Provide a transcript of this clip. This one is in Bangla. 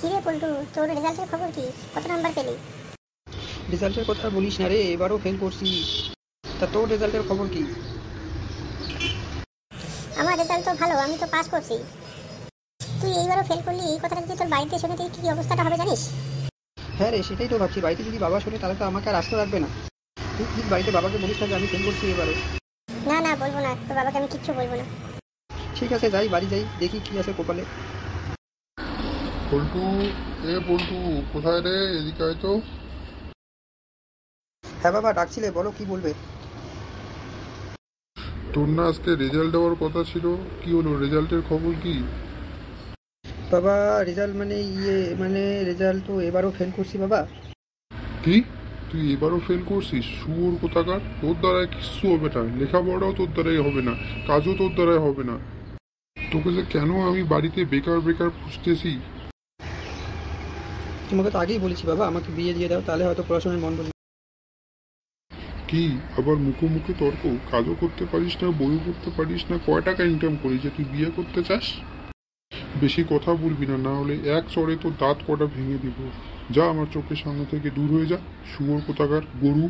কি রে পল্টু, তোর রেজাল্টের খবর কি? কত নাম্বার পেলি? রেজাল্টের কথা বলিস না রে, এবারও ফেল করছি। তা তোর রেজাল্টের খবর কি? আমার রেজাল্ট তো ভালো, আমি তো পাস করছি। তুই এইবারও ফেল করলি, এই কথাটা যদি তোর বাড়িতে শুনে তুই কি অবস্থাটা হবে জানিস? হ্যাঁ রে, সেটাই তো ভাবছি। বাড়িতে যদি বাবা শোনে তাহলে তো আমাকে আর আসতে রাখবে না। তুই প্লিজ বাড়িতে বাবাকে বলিস না যে আমি ফেল করছি এবারও। না না, বলবো না, তোর বাবাকে আমি কিচ্ছু বলবো না। ঠিক আছে, যাই, বাড়ি যাই, দেখি কি আছে কপালে। পল্টু, পল্টু, কোথায় রে? এদিকে আয় তো। হ্যাঁ বাবা, ডাকছিলে, বলো কি বলবে। তোর না আজকে রেজাল্ট দেওয়ার কথা ছিল, কি হলো? রেজাল্টের খবর কি? বাবা, রেজাল্ট মানে রেজাল্ট তো এবারও ফেল করছি বাবা। কি? তুই এবারও ফেল করছিস? শুয়োর কোথাকার! তোর দ্বারায় কিচ্ছু হবে না, লেখাপড়াও তোর দ্বারাই হবে না, কাজও তোর দ্বারাই হবে না। তোকে যে কেন আমি বাড়িতে বেকার বেকার খুঁজতেছি। তোমাকে তো আগেই বলেছি বাবা, আমাকে বিয়ে দিয়ে দাও, তাহলে হয়তো পড়াশোনায় মন বসবে। কি আবার মুখে মুখে তর্ক? কাজও করতে পারিস না, বইও করতে পারিস না, কয় টাকা ইনকাম করিস যে তুই বিয়ে করতে চাস? বেশি কথা বলবি না, না হলে এক চড়ে তোর দাঁত কটা ভেঙে দিব। যা আমার চোখের সামনে থেকে দূর হয়ে যা, শুয়োর কোথাকার, গরু।